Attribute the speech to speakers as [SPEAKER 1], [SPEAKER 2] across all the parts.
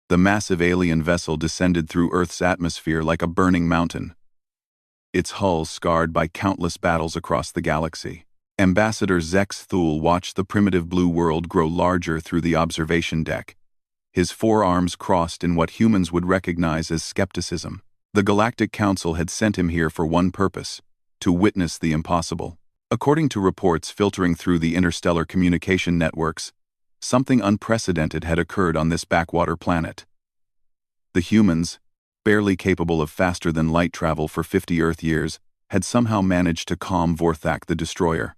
[SPEAKER 1] The massive alien vessel descended through Earth's atmosphere like a burning mountain, its hull scarred by countless battles across the galaxy. Ambassador Zex Thul watched the primitive blue world grow larger through the observation deck, his forearms crossed in what humans would recognize as skepticism. The Galactic Council had sent him here for one purpose: to witness the impossible. According to reports filtering through the interstellar communication networks, something unprecedented had occurred on this backwater planet. The humans, barely capable of faster-than-light travel for 50 Earth years, had somehow managed to calm Vorthak the Destroyer.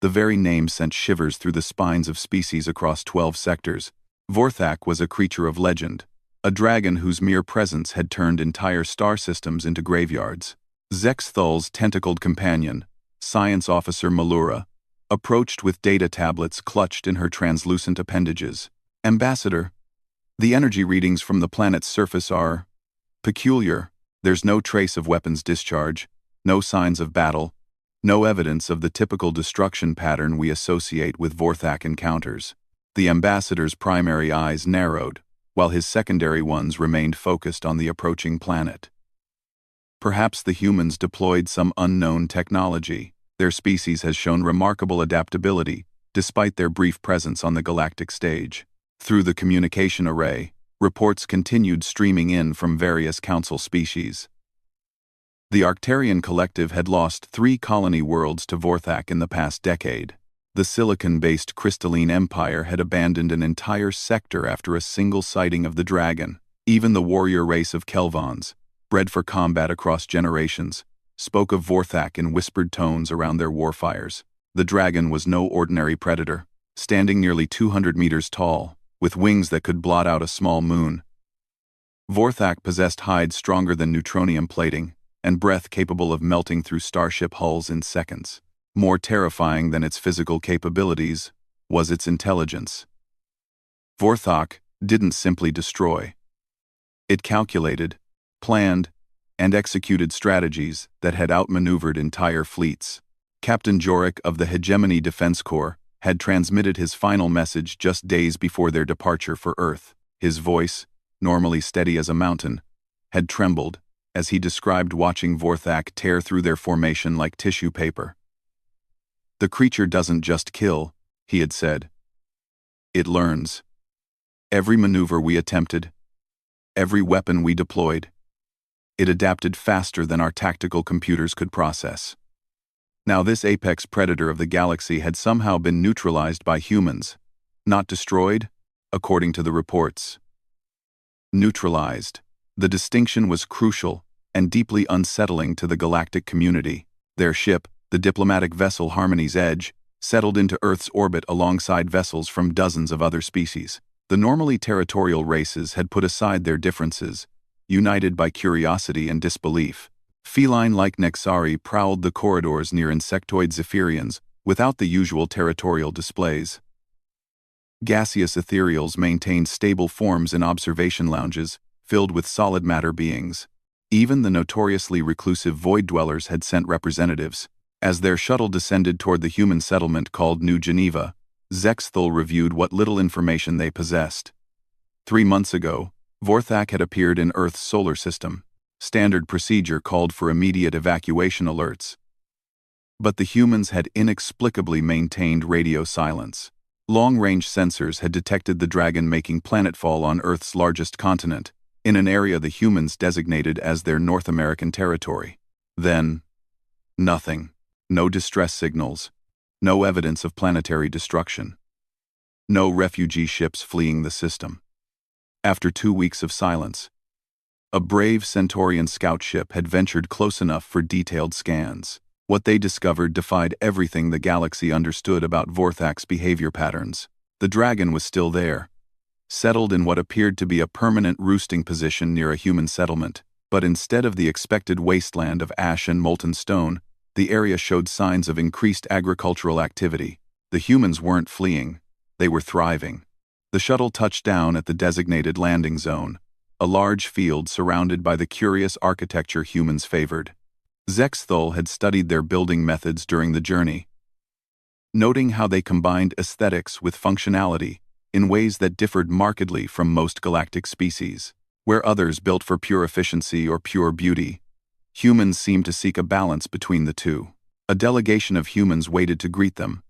[SPEAKER 1] The very name sent shivers through the spines of species across 12 sectors. Vorthak was a creature of legend, a dragon whose mere presence had turned entire star systems into graveyards. Zex Thul's tentacled companion, Science Officer Malura, approached with data tablets clutched in her translucent appendages. "Ambassador, the energy readings from the planet's surface are peculiar. There's no trace of weapons discharge, no signs of battle, no evidence of the typical destruction pattern we associate with Vorthak encounters." The ambassador's primary eyes narrowed, while his secondary ones remained focused on the approaching planet. Perhaps the humans deployed some unknown technology. Their species has shown remarkable adaptability, despite their brief presence on the galactic stage. Through the communication array, reports continued streaming in from various council species. The Arctarian Collective had lost 3 colony worlds to Vorthak in the past decade. The silicon-based Crystalline Empire had abandoned an entire sector after a single sighting of the dragon. Even the warrior race of Kelvons, bred for combat across generations, spoke of Vorthak in whispered tones around their warfires. The dragon was no ordinary predator, standing nearly 200 meters tall, with wings that could blot out a small moon. Vorthak possessed hides stronger than neutronium plating, and breath capable of melting through starship hulls in seconds. More terrifying than its physical capabilities was its intelligence. Vorthak didn't simply destroy. It calculated, planned, and executed strategies that had outmaneuvered entire fleets. Captain Jorik of the Hegemony Defense Corps had transmitted his final message just days before their departure for Earth. His voice, normally steady as a mountain, had trembled as he described watching Vorthak tear through their formation like tissue paper. "The creature doesn't just kill," he had said. "It learns. Every maneuver we attempted, every weapon we deployed, it adapted faster than our tactical computers could process." Now this apex predator of the galaxy had somehow been neutralized by humans, not destroyed, according to the reports. Neutralized. The distinction was crucial and deeply unsettling to the galactic community. Their ship, the diplomatic vessel Harmony's Edge, settled into Earth's orbit alongside vessels from dozens of other species. The normally territorial races had put aside their differences, united by curiosity and disbelief. Feline-like Nexari prowled the corridors near insectoid Zephyrians without the usual territorial displays. Gaseous ethereals maintained stable forms in observation lounges, filled with solid matter beings. Even the notoriously reclusive Void Dwellers had sent representatives. As their shuttle descended toward the human settlement called New Geneva, Zex Thul reviewed what little information they possessed. 3 months ago, Vorthak had appeared in Earth's solar system. Standard procedure called for immediate evacuation alerts. But the humans had inexplicably maintained radio silence. Long-range sensors had detected the dragon making planetfall on Earth's largest continent, in an area the humans designated as their North American territory. Then, nothing. No distress signals. No evidence of planetary destruction. No refugee ships fleeing the system. After 2 weeks of silence, a brave Centaurian scout ship had ventured close enough for detailed scans. What they discovered defied everything the galaxy understood about Vorthak's behavior patterns. The dragon was still there, settled in what appeared to be a permanent roosting position near a human settlement, but instead of the expected wasteland of ash and molten stone, the area showed signs of increased agricultural activity. The humans weren't fleeing, they were thriving. The shuttle touched down at the designated landing zone, a large field surrounded by the curious architecture humans favored. Zex Thul had studied their building methods during the journey. Noting how they combined aesthetics with functionality, in ways that differed markedly from most galactic species. Where others built for pure efficiency or pure beauty, humans seemed to seek a balance between the two. A delegation of humans waited to greet them,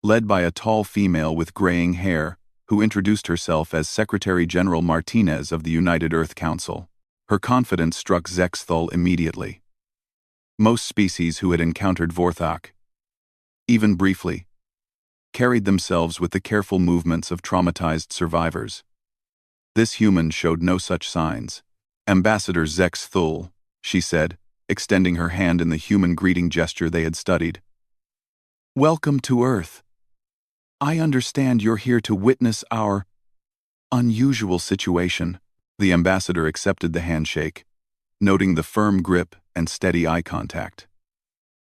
[SPEAKER 1] led by a tall female with graying hair, who introduced herself as Secretary General Martinez of the United Earth Council. Her confidence struck Zexthul immediately. Most species who had encountered Vorthak, even briefly, carried themselves with the careful movements of traumatized survivors. This human showed no such signs. Ambassador Zexthul, she said, extending her hand in the human greeting gesture they had studied. Welcome to Earth. I understand you're here to witness our unusual situation. The ambassador accepted the handshake, noting the firm grip and steady eye contact.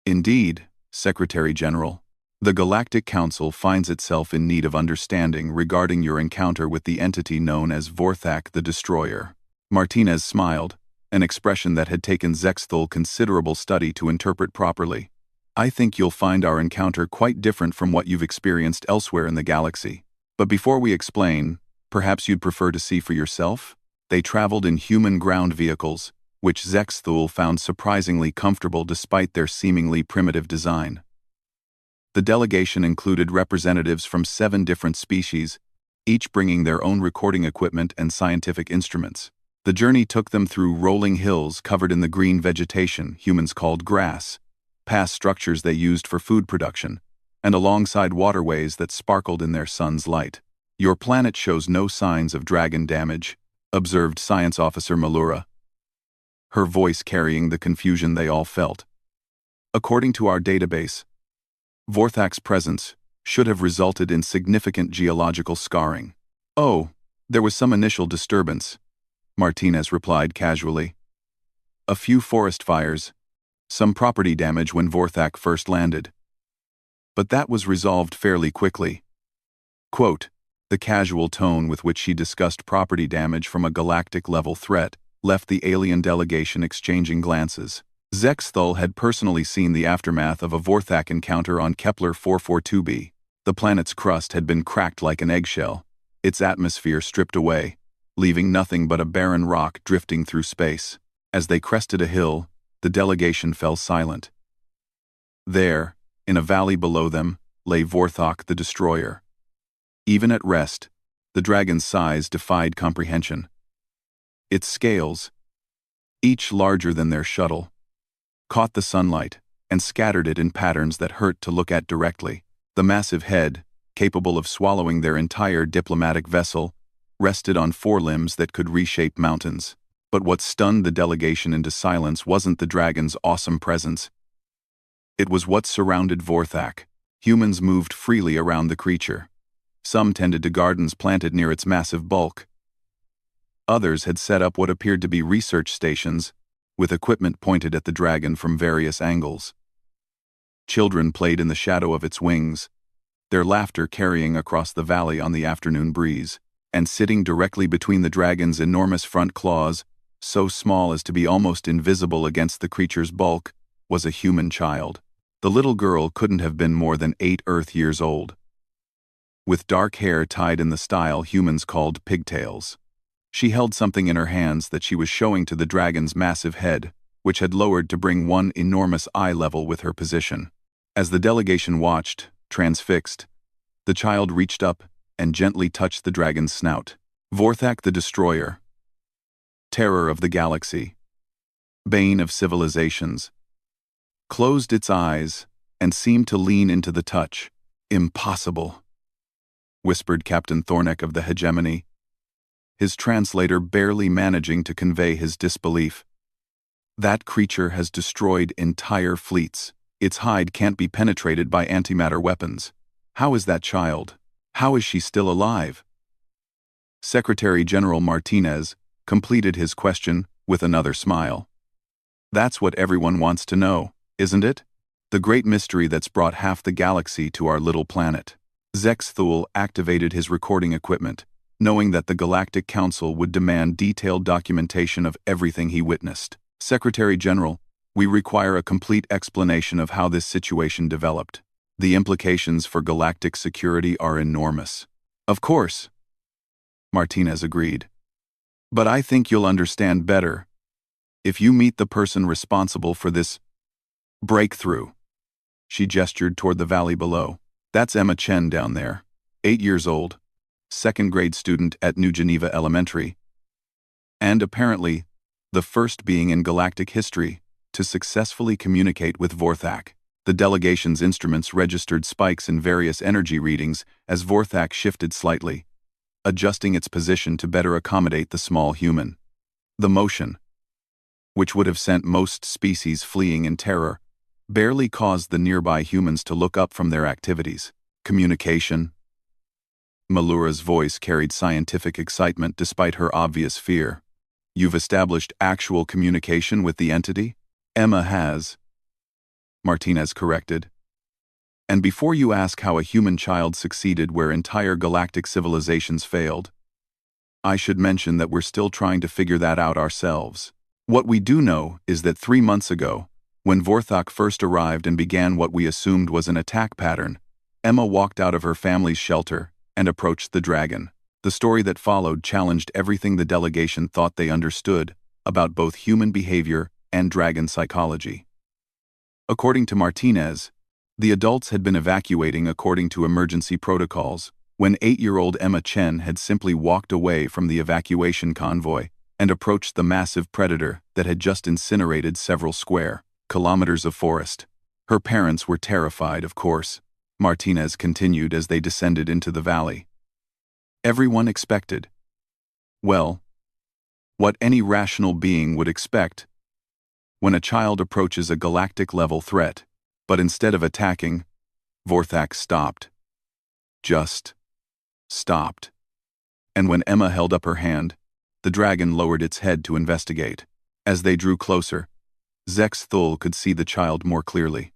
[SPEAKER 1] Indeed, Secretary General, the Galactic Council finds itself in need of understanding regarding your encounter with the entity known as Vorthak the Destroyer. Martinez smiled, an expression that had taken Zexthul considerable study to interpret properly. I think you'll find our encounter quite different from what you've experienced elsewhere in the galaxy. But before we explain, perhaps you'd prefer to see for yourself? They traveled in human ground vehicles, which Zexthul found surprisingly comfortable despite their seemingly primitive design. The delegation included representatives from 7 different species, each bringing their own recording equipment and scientific instruments. The journey took them through rolling hills covered in the green vegetation humans called grass, past structures they used for food production, and alongside waterways that sparkled in their sun's light. Your planet shows no signs of dragon damage, observed Science Officer Malura, her voice carrying the confusion they all felt. According to our database, Vorthak's presence should have resulted in significant geological scarring. Oh, there was some initial disturbance, Martinez replied casually. A few forest fires, some property damage when Vorthak first landed. But that was resolved fairly quickly. Quote, the casual tone with which she discussed property damage from a galactic-level threat left the alien delegation exchanging glances. Zexthul had personally seen the aftermath of a Vorthak encounter on Kepler 442b. The planet's crust had been cracked like an eggshell, its atmosphere stripped away, leaving nothing but a barren rock drifting through space. As they crested a hill, the delegation fell silent. There, in a valley below them, lay Vorthak the Destroyer. Even at rest, the dragon's size defied comprehension. Its scales, each larger than their shuttle, caught the sunlight and scattered it in patterns that hurt to look at directly. The massive head, capable of swallowing their entire diplomatic vessel, rested on forelimbs that could reshape mountains. But what stunned the delegation into silence wasn't the dragon's awesome presence. It was what surrounded Vorthak. Humans moved freely around the creature. Some tended to gardens planted near its massive bulk. Others had set up what appeared to be research stations, with equipment pointed at the dragon from various angles. Children played in the shadow of its wings, their laughter carrying across the valley on the afternoon breeze. And sitting directly between the dragon's enormous front claws, so small as to be almost invisible against the creature's bulk, was a human child. The little girl couldn't have been more than 8 Earth years old, with dark hair tied in the style humans called pigtails. She held something in her hands that she was showing to the dragon's massive head, which had lowered to bring one enormous eye level with her position. As the delegation watched, transfixed, the child reached up and gently touched the dragon's snout. Vorthak the Destroyer, terror of the galaxy, bane of civilizations, closed its eyes and seemed to lean into the touch. Impossible, whispered Captain Thornek of the Hegemony, his translator barely managing to convey his disbelief. That creature has destroyed entire fleets. Its hide can't be penetrated by antimatter weapons. How is that child? How is she still alive? Secretary General Martinez completed his question with another smile. That's what everyone wants to know, isn't it? The great mystery that's brought half the galaxy to our little planet. Zexthul activated his recording equipment, knowing that the Galactic Council would demand detailed documentation of everything he witnessed. Secretary General, we require a complete explanation of how this situation developed. The implications for galactic security are enormous. Of course, Martinez agreed. But I think you'll understand better if you meet the person responsible for this breakthrough. She gestured toward the valley below. That's Emma Chen down there, 8 years old, second-grade student at New Geneva Elementary, and apparently the first being in galactic history to successfully communicate with Vorthak. The delegation's instruments registered spikes in various energy readings as Vorthak shifted slightly, adjusting its position to better accommodate the small human. The motion, which would have sent most species fleeing in terror, barely caused the nearby humans to look up from their activities. Communication. Malura's voice carried scientific excitement despite her obvious fear. You've established actual communication with the entity? Emma has, Martinez corrected. And before you ask how a human child succeeded where entire galactic civilizations failed, I should mention that we're still trying to figure that out ourselves. What we do know is that 3 months ago, when Vorthak first arrived and began what we assumed was an attack pattern, Emma walked out of her family's shelter and approached the dragon. The story that followed challenged everything the delegation thought they understood about both human behavior and dragon psychology. According to Martinez, the adults had been evacuating according to emergency protocols, when 8-year-old Emma Chen had simply walked away from the evacuation convoy and approached the massive predator that had just incinerated several square kilometers of forest. Her parents were terrified, of course, Martinez continued as they descended into the valley. Everyone expected, well, what any rational being would expect when a child approaches a galactic-level threat, but instead of attacking, Vorthak stopped. Just stopped. And when Emma held up her hand, the dragon lowered its head to investigate. As they drew closer, Zex Thul could see the child more clearly.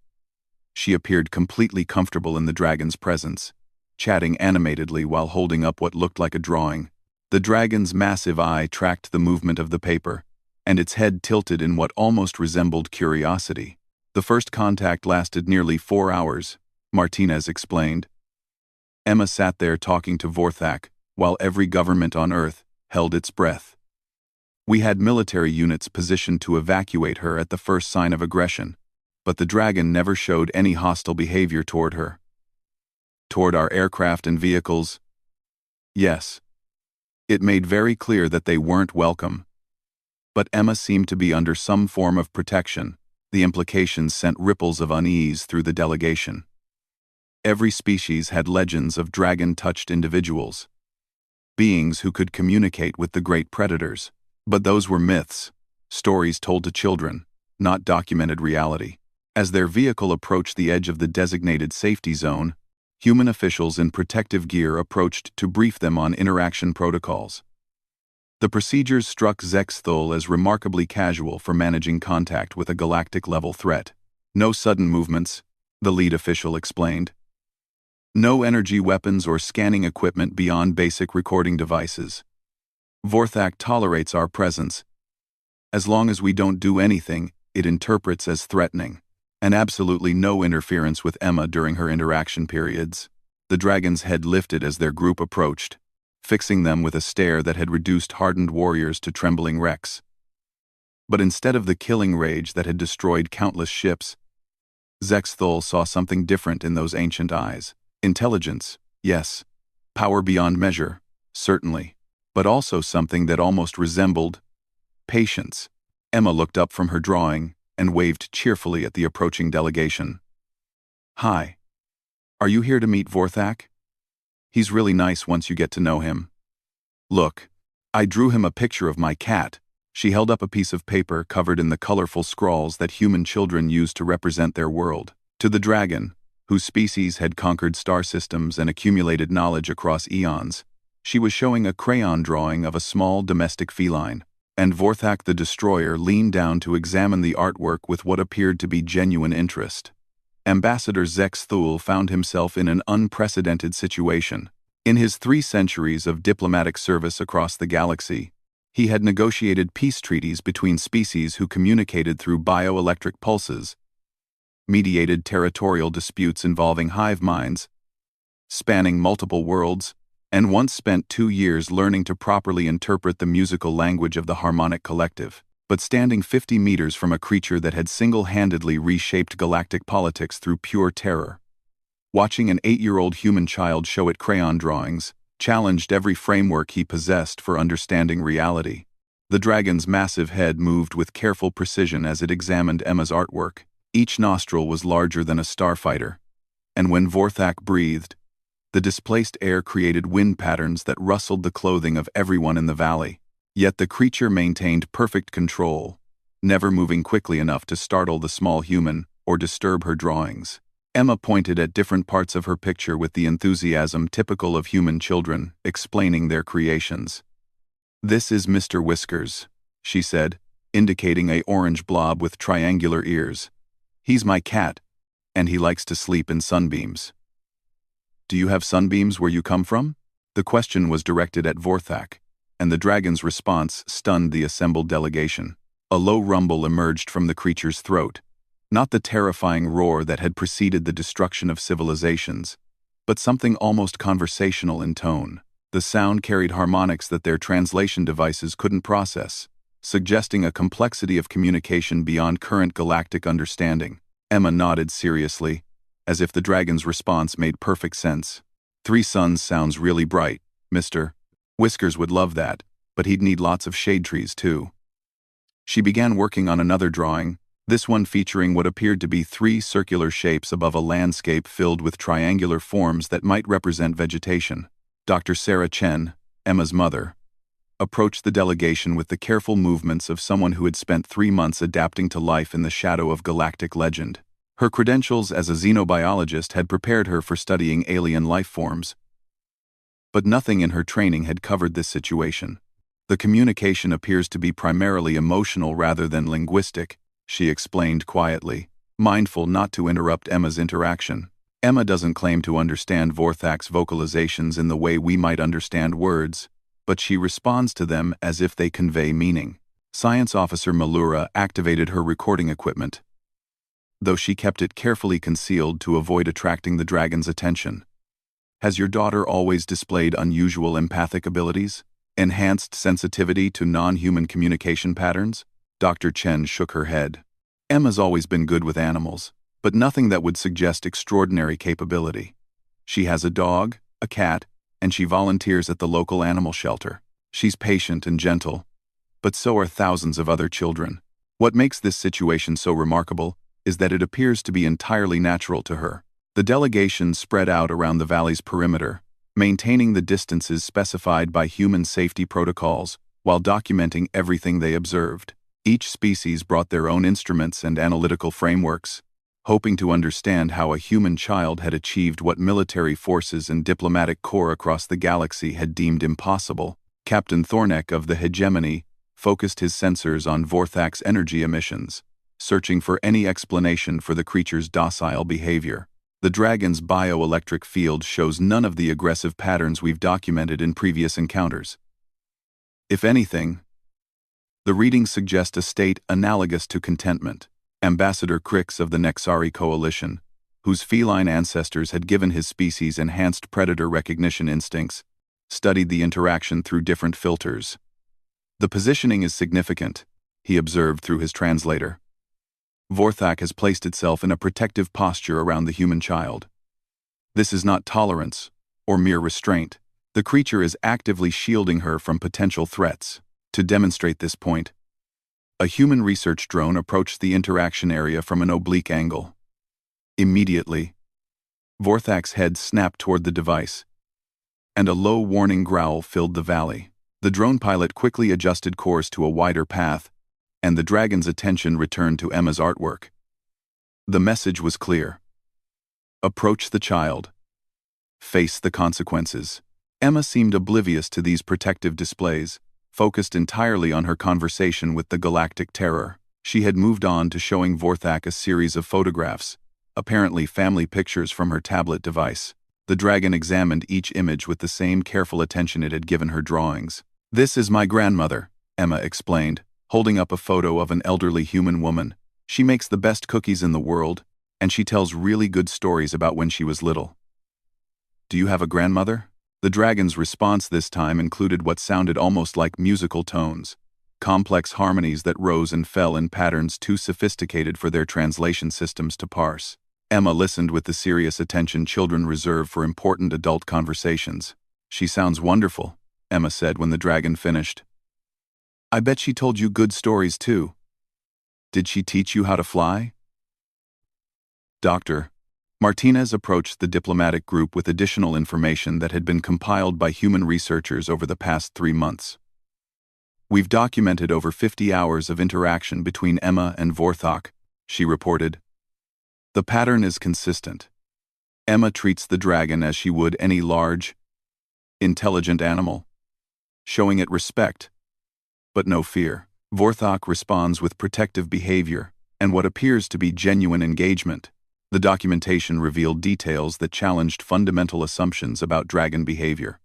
[SPEAKER 1] She appeared completely comfortable in the dragon's presence, chatting animatedly while holding up what looked like a drawing. The dragon's massive eye tracked the movement of the paper, and its head tilted in what almost resembled curiosity. The first contact lasted nearly 4 hours, Martinez explained. Emma sat there talking to Vorthak, while every government on Earth held its breath. We had military units positioned to evacuate her at the first sign of aggression, but the dragon never showed any hostile behavior toward her. Toward our aircraft and vehicles? Yes. It made very clear that they weren't welcome. But Emma seemed to be under some form of protection. The implications sent ripples of unease through the delegation. Every species had legends of dragon-touched individuals, beings who could communicate with the great predators. But those were myths, stories told to children, not documented reality. As their vehicle approached the edge of the designated safety zone, human officials in protective gear approached to brief them on interaction protocols. The procedures struck Zex Thul as remarkably casual for managing contact with a galactic-level threat. No sudden movements, the lead official explained. No energy weapons or scanning equipment beyond basic recording devices. Vorthak tolerates our presence. As long as we don't do anything, it interprets as threatening. And absolutely no interference with Emma during her interaction periods. The dragon's head lifted as their group approached, fixing them with a stare that had reduced hardened warriors to trembling wrecks. But instead of the killing rage that had destroyed countless ships, Zex Thul saw something different in those ancient eyes. Intelligence, yes. Power beyond measure, certainly. But also something that almost resembled patience. Emma looked up from her drawing and waved cheerfully at the approaching delegation. Hi. Are you here to meet Vorthak? He's really nice once you get to know him. Look, I drew him a picture of my cat. She held up a piece of paper covered in the colorful scrawls that human children use to represent their world. To the dragon, whose species had conquered star systems and accumulated knowledge across eons, she was showing a crayon drawing of a small domestic feline, and Vorthak the Destroyer leaned down to examine the artwork with what appeared to be genuine interest. Ambassador Zex Thul found himself in an unprecedented situation. In his 3 centuries of diplomatic service across the galaxy, he had negotiated peace treaties between species who communicated through bioelectric pulses, mediated territorial disputes involving hive minds, spanning multiple worlds, and once spent 2 years learning to properly interpret the musical language of the harmonic collective, but standing 50 meters from a creature that had single-handedly reshaped galactic politics through pure terror. Watching an 8-year-old human child show it crayon drawings challenged every framework he possessed for understanding reality. The dragon's massive head moved with careful precision as it examined Emma's artwork. Each nostril was larger than a starfighter, and when Vorthak breathed, the displaced air created wind patterns that rustled the clothing of everyone in the valley. Yet the creature maintained perfect control, never moving quickly enough to startle the small human or disturb her drawings. Emma pointed at different parts of her picture with the enthusiasm typical of human children, explaining their creations. "This is Mr. Whiskers," she said, indicating an orange blob with triangular ears. "He's my cat, and he likes to sleep in sunbeams." "Do you have sunbeams where you come from?" The question was directed at Vorthak, and the dragon's response stunned the assembled delegation. A low rumble emerged from the creature's throat, not the terrifying roar that had preceded the destruction of civilizations, but something almost conversational in tone. The sound carried harmonics that their translation devices couldn't process, suggesting a complexity of communication beyond current galactic understanding. Emma nodded seriously, as if the dragon's response made perfect sense. "3 suns sounds really bright, Mr. Whiskers would love that, but he'd need lots of shade trees too." She began working on another drawing, this one featuring what appeared to be 3 circular shapes above a landscape filled with triangular forms that might represent vegetation. Dr. Sarah Chen, Emma's mother, approached the delegation with the careful movements of someone who had spent 3 months adapting to life in the shadow of galactic legend. Her credentials as a xenobiologist had prepared her for studying alien life forms, but nothing in her training had covered this situation. "The communication appears to be primarily emotional rather than linguistic," she explained quietly, mindful not to interrupt Emma's interaction. "Emma doesn't claim to understand Vorthak's vocalizations in the way we might understand words, but she responds to them as if they convey meaning." Science Officer Malura activated her recording equipment, though she kept it carefully concealed to avoid attracting the dragon's attention. "Has your daughter always displayed unusual empathic abilities? Enhanced sensitivity to non-human communication patterns?" Dr. Chen shook her head. "Emma's always been good with animals, but nothing that would suggest extraordinary capability. She has a dog, a cat, and she volunteers at the local animal shelter. She's patient and gentle, but so are thousands of other children. What makes this situation so remarkable is that it appears to be entirely natural to her." The delegation spread out around the valley's perimeter, maintaining the distances specified by human safety protocols while documenting everything they observed. Each species brought their own instruments and analytical frameworks, hoping to understand how a human child had achieved what military forces and diplomatic corps across the galaxy had deemed impossible. Captain Thornek of the Hegemony focused his sensors on Vorthak's energy emissions, searching for any explanation for the creature's docile behavior. "The dragon's bioelectric field shows none of the aggressive patterns we've documented in previous encounters. If anything, the readings suggest a state analogous to contentment." Ambassador Crix of the Nexari Coalition, whose feline ancestors had given his species enhanced predator recognition instincts, studied the interaction through different filters. "The positioning is significant," he observed through his translator. "Vorthak has placed itself in a protective posture around the human child. This is not tolerance or mere restraint. The creature is actively shielding her from potential threats." To demonstrate this point, a human research drone approached the interaction area from an oblique angle. Immediately, Vorthak's head snapped toward the device, and a low warning growl filled the valley. The drone pilot quickly adjusted course to a wider path, and the dragon's attention returned to Emma's artwork. The message was clear. Approach the child. Face the consequences. Emma seemed oblivious to these protective displays, focused entirely on her conversation with the galactic terror. She had moved on to showing Vorthak a series of photographs, apparently family pictures from her tablet device. The dragon examined each image with the same careful attention it had given her drawings. "This is my grandmother," Emma explained, holding up a photo of an elderly human woman. "She makes the best cookies in the world, and she tells really good stories about when she was little." "Do you have a grandmother?" The dragon's response this time included what sounded almost like musical tones, complex harmonies that rose and fell in patterns too sophisticated for their translation systems to parse. Emma listened with the serious attention children reserve for important adult conversations. "She sounds wonderful," Emma said when the dragon finished. "I bet she told you good stories too. Did she teach you how to fly?" Dr. Martinez approached the diplomatic group with additional information that had been compiled by human researchers over the past 3 months. "We've documented over 50 hours of interaction between Emma and Vorthok," she reported. "The pattern is consistent. Emma treats the dragon as she would any large, intelligent animal, showing it respect, but no fear. Vorthok responds with protective behavior and what appears to be genuine engagement." The documentation revealed details that challenged fundamental assumptions about dragon behavior.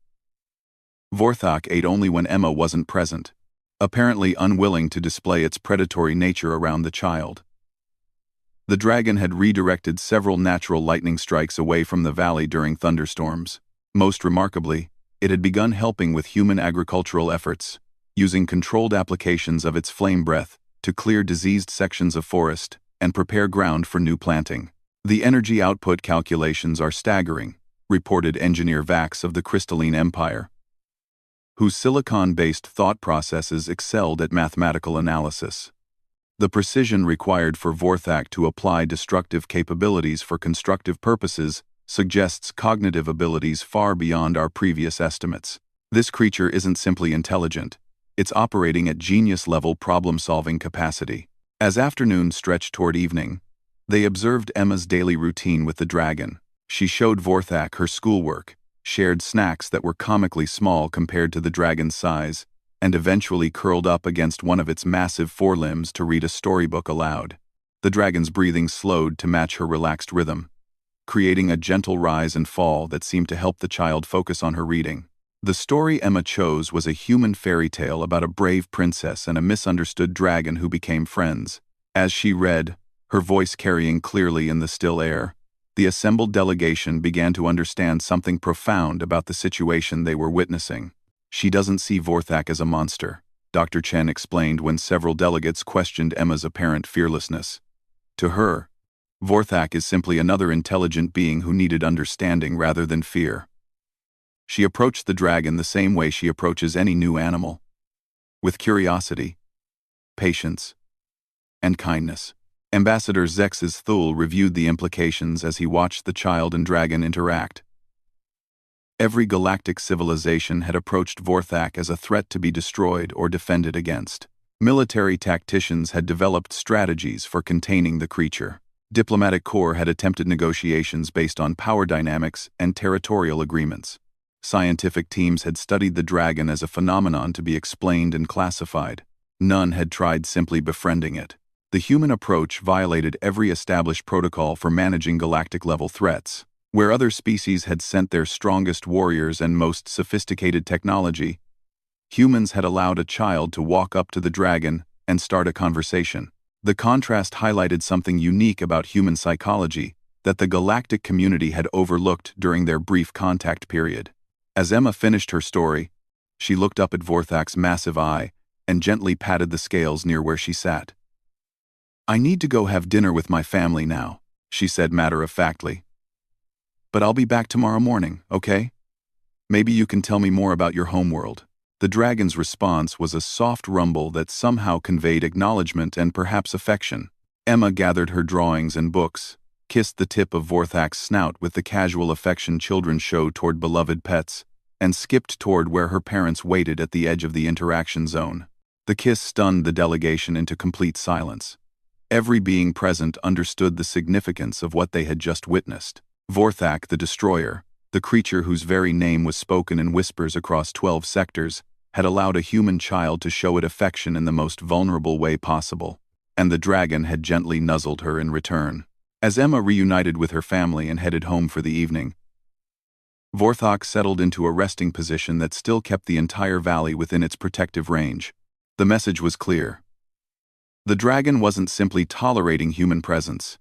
[SPEAKER 1] Vorthok ate only when Emma wasn't present, apparently unwilling to display its predatory nature around the child. The dragon had redirected several natural lightning strikes away from the valley during thunderstorms. Most remarkably, it had begun helping with human agricultural efforts, using controlled applications of its flame breath to clear diseased sections of forest and prepare ground for new planting. "The energy output calculations are staggering," reported engineer Vax of the Crystalline Empire, whose silicon-based thought processes excelled at mathematical analysis. "The precision required for Vorthok to apply destructive capabilities for constructive purposes suggests cognitive abilities far beyond our previous estimates. This creature isn't simply intelligent, it's operating at genius-level problem-solving capacity." As afternoon stretched toward evening, they observed Emma's daily routine with the dragon. She showed Vorthok her schoolwork, shared snacks that were comically small compared to the dragon's size, and eventually curled up against one of its massive forelimbs to read a storybook aloud. The dragon's breathing slowed to match her relaxed rhythm, creating a gentle rise and fall that seemed to help the child focus on her reading. The story Emma chose was a human fairy tale about a brave princess and a misunderstood dragon who became friends. As she read, her voice carrying clearly in the still air, the assembled delegation began to understand something profound about the situation they were witnessing. "She doesn't see Vorthok as a monster," Dr. Chen explained when several delegates questioned Emma's apparent fearlessness. "To her, Vorthok is simply another intelligent being who needed understanding rather than fear." She approached the dragon the same way she approaches any new animal, with curiosity, patience, and kindness. Ambassador Zex's Thule reviewed the implications as he watched the child and dragon interact. Every galactic civilization had approached Vorthok as a threat to be destroyed or defended against. Military tacticians had developed strategies for containing the creature. Diplomatic corps had attempted negotiations based on power dynamics and territorial agreements. Scientific teams had studied the dragon as a phenomenon to be explained and classified. None had tried simply befriending it. The human approach violated every established protocol for managing galactic-level threats. Where other species had sent their strongest warriors and most sophisticated technology, humans had allowed a child to walk up to the dragon and start a conversation. The contrast highlighted something unique about human psychology that the galactic community had overlooked during their brief contact period. As Emma finished her story, she looked up at Vorthok's massive eye and gently patted the scales near where she sat. "I need to go have dinner with my family now," she said matter-of-factly. "But I'll be back tomorrow morning, okay? Maybe you can tell me more about your homeworld." The dragon's response was a soft rumble that somehow conveyed acknowledgement and perhaps affection. Emma gathered her drawings and books, kissed the tip of Vorthok's snout with the casual affection children show toward beloved pets, and skipped toward where her parents waited at the edge of the interaction zone. The kiss stunned the delegation into complete silence. Every being present understood the significance of what they had just witnessed. Vorthok, the destroyer, the creature whose very name was spoken in whispers across 12 sectors, had allowed a human child to show it affection in the most vulnerable way possible, and the dragon had gently nuzzled her in return. As Emma reunited with her family and headed home for the evening, Vorthok settled into a resting position that still kept the entire valley within its protective range. The message was clear. The dragon wasn't simply tolerating human presence.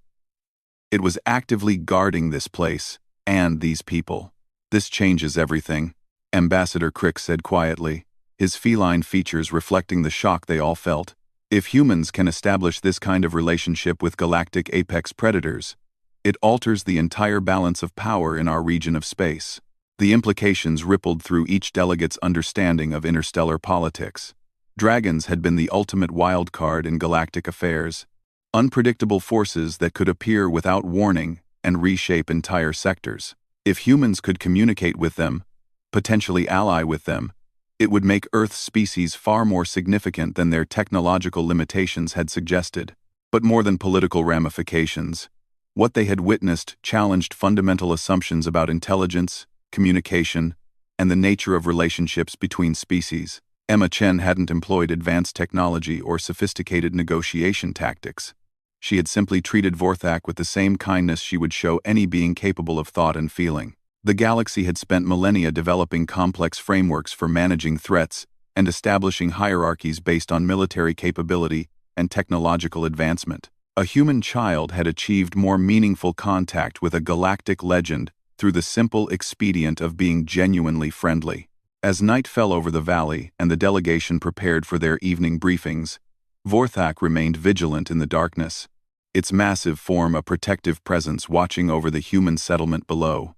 [SPEAKER 1] It was actively guarding this place and these people. "This changes everything," Ambassador Crick said quietly, his feline features reflecting the shock they all felt. If humans can establish this kind of relationship with galactic apex predators, it alters the entire balance of power in our region of space. The implications rippled through each delegate's understanding of interstellar politics. Dragons had been the ultimate wild card in galactic affairs, unpredictable forces that could appear without warning and reshape entire sectors. If humans could communicate with them, potentially ally with them, it would make Earth's species far more significant than their technological limitations had suggested. But more than political ramifications, what they had witnessed challenged fundamental assumptions about intelligence, communication, and the nature of relationships between species. Emma Chen hadn't employed advanced technology or sophisticated negotiation tactics. She had simply treated Vorthak with the same kindness she would show any being capable of thought and feeling. The galaxy had spent millennia developing complex frameworks for managing threats and establishing hierarchies based on military capability and technological advancement. A human child had achieved more meaningful contact with a galactic legend through the simple expedient of being genuinely friendly. As night fell over the valley and the delegation prepared for their evening briefings, Vorthak remained vigilant in the darkness, its massive form a protective presence watching over the human settlement below.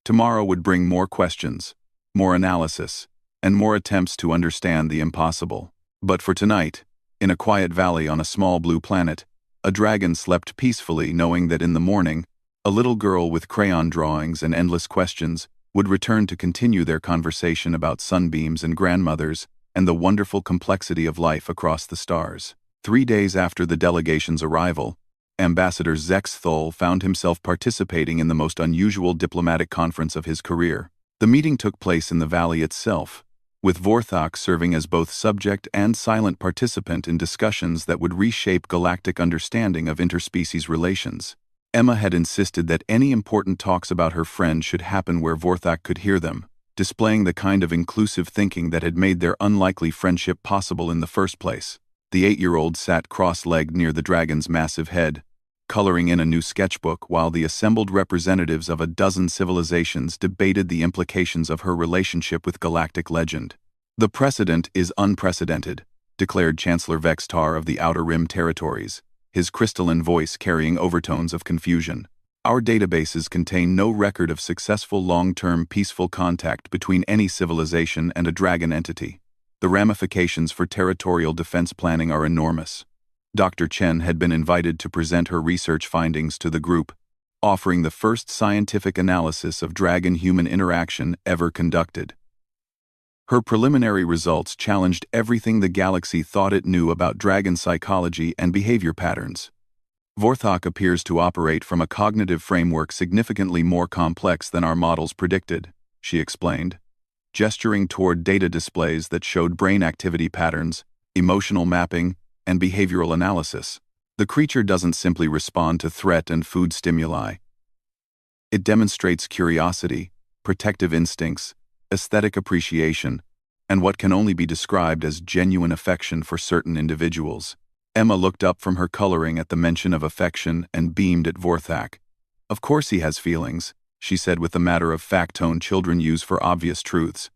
[SPEAKER 1] Tomorrow would bring more questions, more analysis, and more attempts to understand the impossible. But for tonight, in a quiet valley on a small blue planet, a dragon slept peacefully knowing that in the morning, a little girl with crayon drawings and endless questions would return to continue their conversation about sunbeams and grandmothers and the wonderful complexity of life across the stars. 3 days after the delegation's arrival, Ambassador Zex Thul found himself participating in the most unusual diplomatic conference of his career. The meeting took place in the valley itself, with Vorthak serving as both subject and silent participant in discussions that would reshape galactic understanding of interspecies relations. Emma had insisted that any important talks about her friend should happen where Vorthak could hear them, displaying the kind of inclusive thinking that had made their unlikely friendship possible in the first place. The 8-year-old sat cross-legged near the dragon's massive head, coloring in a new sketchbook while the assembled representatives of a dozen civilizations debated the implications of her relationship with galactic legend. "The precedent is unprecedented," declared Chancellor Vextar of the Outer Rim Territories, his crystalline voice carrying overtones of confusion. "Our databases contain no record of successful long-term peaceful contact between any civilization and a dragon entity. The ramifications for territorial defense planning are enormous." Dr. Chen had been invited to present her research findings to the group, offering the first scientific analysis of dragon-human interaction ever conducted. Her preliminary results challenged everything the galaxy thought it knew about dragon psychology and behavior patterns. Vorthak appears to operate from a cognitive framework significantly more complex than our models predicted, she explained, gesturing toward data displays that showed brain activity patterns, emotional mapping, and behavioral analysis. The creature doesn't simply respond to threat and food stimuli. It demonstrates curiosity, protective instincts, aesthetic appreciation, and what can only be described as genuine affection for certain individuals. Emma looked up from her coloring at the mention of affection and beamed at Vorthak. "Of course he has feelings," she said with the matter-of-fact tone children use for obvious truths.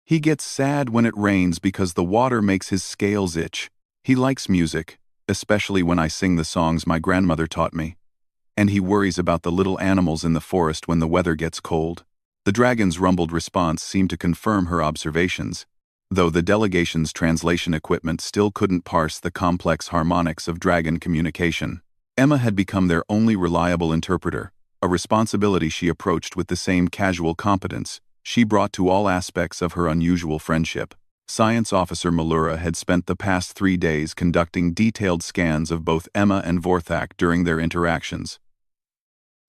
[SPEAKER 1] "He gets sad when it rains because the water makes his scales itch. He likes music, especially when I sing the songs my grandmother taught me. And he worries about the little animals in the forest when the weather gets cold." The dragon's rumbled response seemed to confirm her observations, though the delegation's translation equipment still couldn't parse the complex harmonics of dragon communication. Emma had become their only reliable interpreter, a responsibility she approached with the same casual competence she brought to all aspects of her unusual friendship. Science Officer Malura had spent the past 3 days conducting detailed scans of both Emma and Vorthak during their interactions,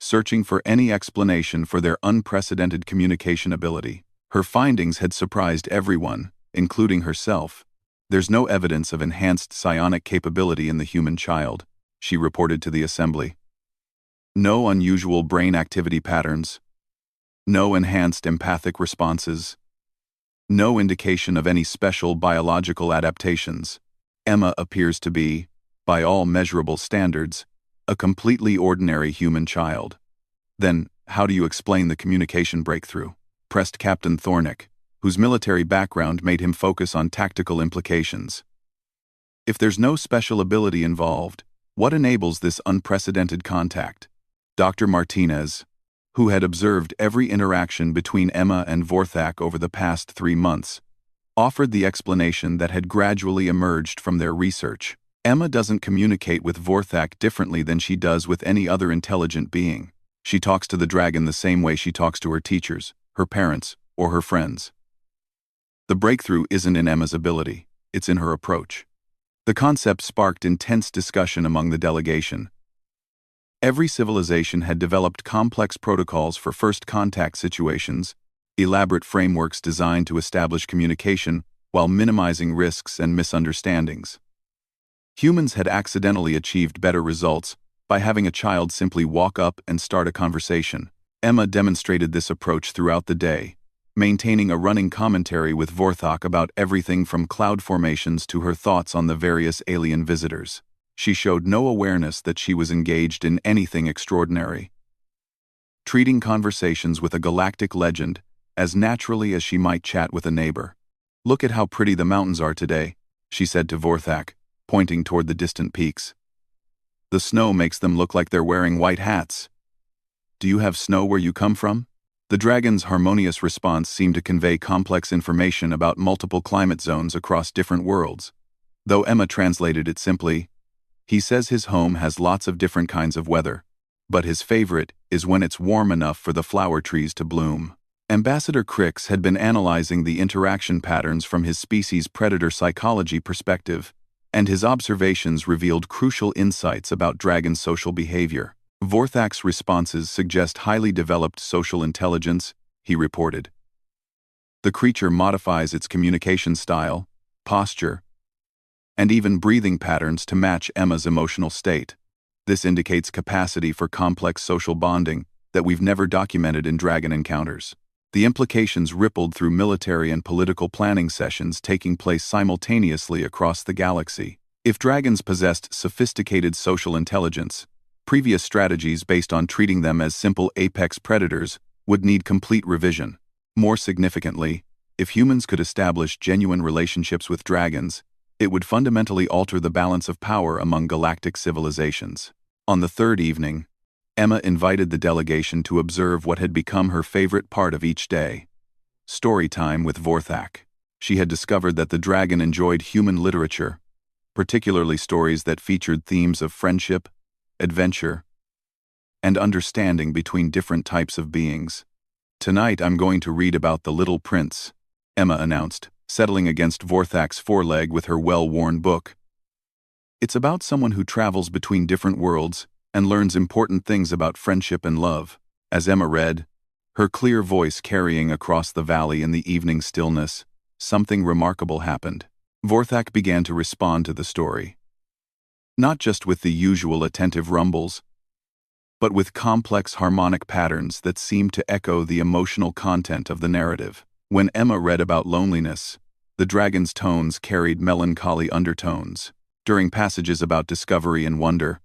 [SPEAKER 1] searching for any explanation for their unprecedented communication ability. Her findings had surprised everyone, including herself. "There's no evidence of enhanced psionic capability in the human child," she reported to the assembly. "No unusual brain activity patterns. No enhanced empathic responses. No indication of any special biological adaptations. Emma appears to be, by all measurable standards, a completely ordinary human child." "Then, how do you explain the communication breakthrough?" pressed Captain Thornick, whose military background made him focus on tactical implications. If there's no special ability involved, what enables this unprecedented contact? Dr. Martinez, who had observed every interaction between Emma and Vorthak over the past 3 months, offered the explanation that had gradually emerged from their research. Emma doesn't communicate with Vorthak differently than she does with any other intelligent being. She talks to the dragon the same way she talks to her teachers, her parents, or her friends. The breakthrough isn't in Emma's ability, it's in her approach. The concept sparked intense discussion among the delegation. Every civilization had developed complex protocols for first contact situations, elaborate frameworks designed to establish communication while minimizing risks and misunderstandings. Humans had accidentally achieved better results by having a child simply walk up and start a conversation. Emma demonstrated this approach throughout the day, maintaining a running commentary with Vorthak about everything from cloud formations to her thoughts on the various alien visitors. She showed no awareness that she was engaged in anything extraordinary, treating conversations with a galactic legend as naturally as she might chat with a neighbor. "Look at how pretty the mountains are today," she said to Vorthak, pointing toward the distant peaks. "The snow makes them look like they're wearing white hats. Do you have snow where you come from?" The dragon's harmonious response seemed to convey complex information about multiple climate zones across different worlds. Though Emma translated it simply, "He says his home has lots of different kinds of weather, but his favorite is when it's warm enough for the flower trees to bloom." Ambassador Crix had been analyzing the interaction patterns from his species' predator psychology perspective, and his observations revealed crucial insights about dragon social behavior. Vorthak's responses suggest highly developed social intelligence, he reported. The creature modifies its communication style, posture, and even breathing patterns to match Emma's emotional state. This indicates capacity for complex social bonding that we've never documented in dragon encounters. The implications rippled through military and political planning sessions taking place simultaneously across the galaxy. If dragons possessed sophisticated social intelligence, previous strategies based on treating them as simple apex predators would need complete revision. More significantly, if humans could establish genuine relationships with dragons, it would fundamentally alter the balance of power among galactic civilizations. On the third evening, Emma invited the delegation to observe what had become her favorite part of each day: story time with Vorthak. She had discovered that the dragon enjoyed human literature, particularly stories that featured themes of friendship, adventure, and understanding between different types of beings. "Tonight I'm going to read about the Little Prince," Emma announced, settling against Vorthak's foreleg with her well-worn book. "It's about someone who travels between different worlds and learns important things about friendship and love." As Emma read, her clear voice carrying across the valley in the evening stillness, something remarkable happened. Vorthak began to respond to the story. Not just with the usual attentive rumbles, but with complex harmonic patterns that seemed to echo the emotional content of the narrative. When Emma read about loneliness, the dragon's tones carried melancholy undertones. During passages about discovery and wonder,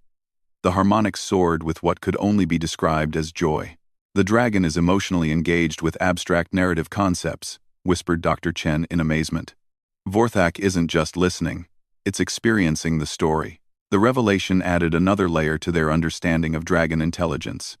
[SPEAKER 1] the harmonics soared with what could only be described as joy. "The dragon is emotionally engaged with abstract narrative concepts," whispered Dr. Chen in amazement. "Vorthak isn't just listening, it's experiencing the story." The revelation added another layer to their understanding of dragon intelligence.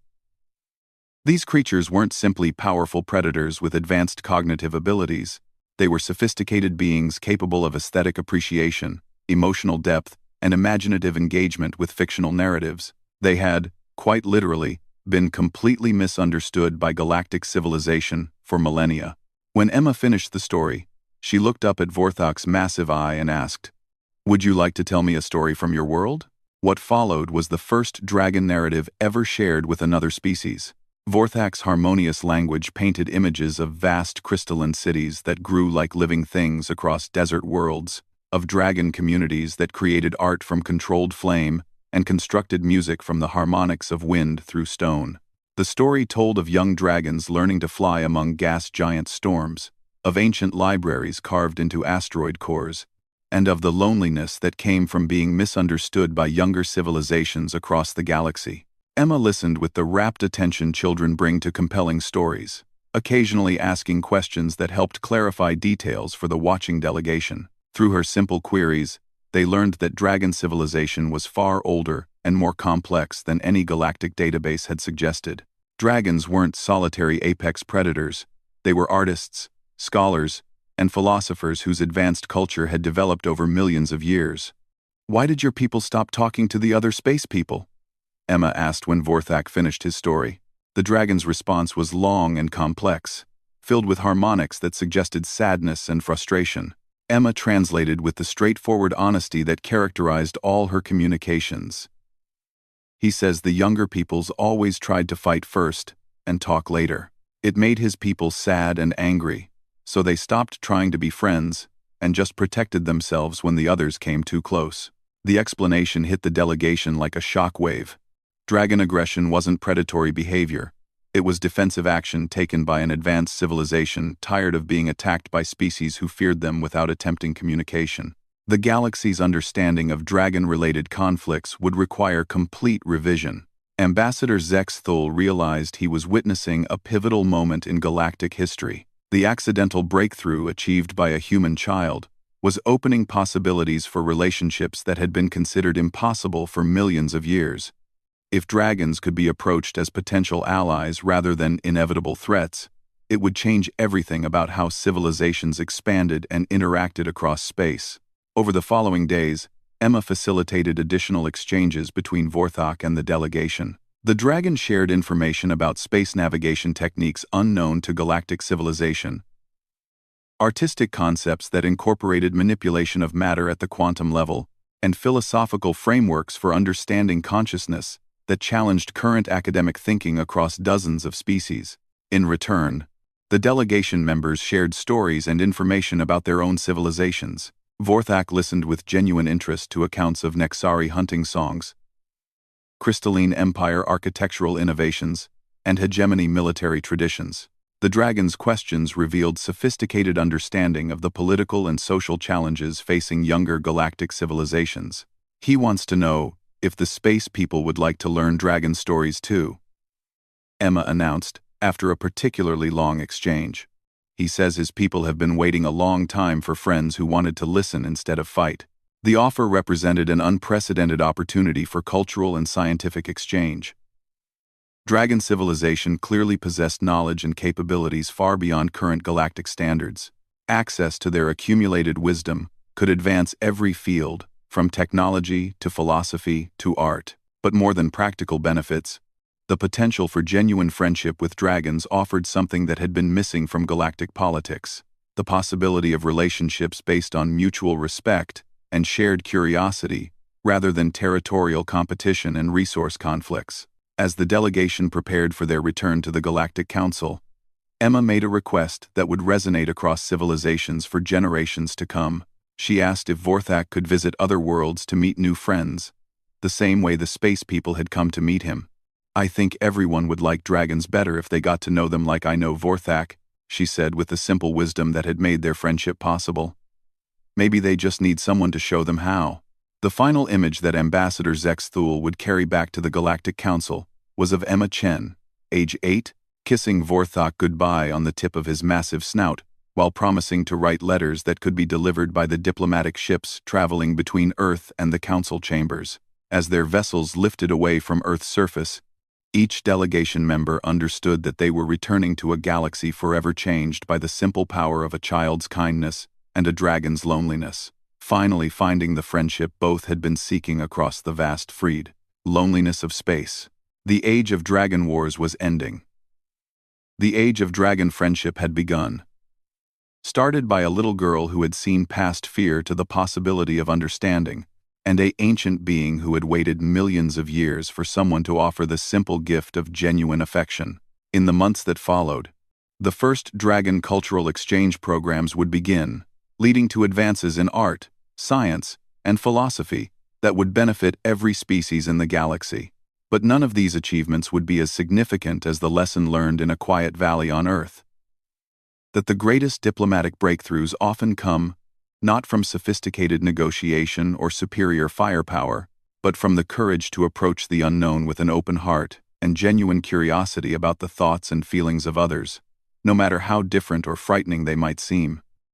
[SPEAKER 1] These creatures weren't simply powerful predators with advanced cognitive abilities. They were sophisticated beings capable of aesthetic appreciation, emotional depth, and imaginative engagement with fictional narratives. They had, quite literally, been completely misunderstood by galactic civilization for millennia. When Emma finished the story, she looked up at Vorthak's massive eye and asked, "Would you like to tell me a story from your world?" What followed was the first dragon narrative ever shared with another species. Vorthak's harmonious language painted images of vast crystalline cities that grew like living things across desert worlds, of dragon communities that created art from controlled flame and constructed music from the harmonics of wind through stone. The story told of young dragons learning to fly among gas giant storms, of ancient libraries carved into asteroid cores, and of the loneliness that came from being misunderstood by younger civilizations across the galaxy. Emma listened with the rapt attention children bring to compelling stories. occasionally asking questions that helped clarify details for the watching delegation. Through her simple queries, they learned that dragon civilization was far older and more complex than any galactic database had suggested. Dragons weren't solitary apex predators. They were artists, scholars, and philosophers whose advanced culture had developed over millions of years. "Why did your people stop talking to the other space people?" Emma asked when Vorthak finished his story. The dragon's response was long and complex, filled with harmonics that suggested sadness and frustration. Emma translated with the straightforward honesty that characterized all her communications. "He says the younger peoples always tried to fight first and talk later. It made his people sad and angry, so they stopped trying to be friends and just protected themselves when the others came too close." The explanation hit the delegation like a shockwave. Dragon aggression wasn't predatory behavior. It was defensive action taken by an advanced civilization tired of being attacked by species who feared them without attempting communication. The galaxy's understanding of dragon-related conflicts would require complete revision. Ambassador Zex Thul realized he was witnessing a pivotal moment in galactic history. The accidental breakthrough achieved by a human child was opening possibilities for relationships that had been considered impossible for millions of years. If dragons could be approached as potential allies rather than inevitable threats, it would change everything about how civilizations expanded and interacted across space. Over the following days, Emma facilitated additional exchanges between Vorthak and the delegation. The dragon shared information about space navigation techniques unknown to galactic civilization, artistic concepts that incorporated manipulation of matter at the quantum level, and philosophical frameworks for understanding consciousness that challenged current academic thinking across dozens of species. In return, the delegation members shared stories and information about their own civilizations. Vorthak listened with genuine interest to accounts of Nexari hunting songs, crystalline empire architectural innovations, and hegemony military traditions. The dragon's questions revealed sophisticated understanding of the political and social challenges facing younger galactic civilizations. He wants to know if the space people would like to learn dragon stories too, Emma announced after a particularly long exchange. He says his people have been waiting a long time for friends who wanted to listen instead of fight. The offer represented an unprecedented opportunity for cultural and scientific exchange. Dragon civilization clearly possessed knowledge and capabilities far beyond current galactic standards. Access to their accumulated wisdom could advance every field, from technology to philosophy to art. But more than practical benefits, the potential for genuine friendship with dragons offered something that had been missing from galactic politics: the possibility of relationships based on mutual respect and shared curiosity, rather than territorial competition and resource conflicts. As the delegation prepared for their return to the Galactic Council, Emma made a request that would resonate across civilizations for generations to come. She asked if Vorthak could visit other worlds to meet new friends, the same way the space people had come to meet him. "I think everyone would like dragons better if they got to know them like I know Vorthak," she said with the simple wisdom that had made their friendship possible. Maybe they just need someone to show them how. The final image that Ambassador Zex Thul would carry back to the Galactic Council was of Emma Chen, age 8, kissing Vorthak goodbye on the tip of his massive snout, while promising to write letters that could be delivered by the diplomatic ships traveling between Earth and the Council chambers. As their vessels lifted away from Earth's surface, each delegation member understood that they were returning to a galaxy forever changed by the simple power of a child's kindness and a dragon's loneliness, finally finding the friendship both had been seeking across the vast freed loneliness of space. The age of dragon wars was ending. The age of dragon friendship had begun. Started by a little girl who had seen past fear to the possibility of understanding, and an ancient being who had waited millions of years for someone to offer the simple gift of genuine affection. In the months that followed, the first dragon cultural exchange programs would begin, leading to advances in art, science, and philosophy that would benefit every species in the galaxy. But none of these achievements would be as significant as the lesson learned in a quiet valley on Earth: that the greatest diplomatic breakthroughs often come not from sophisticated negotiation or superior firepower, but from the courage to approach the unknown with an open heart and genuine curiosity about the thoughts and feelings of others. no matter how different or frightening they might seem.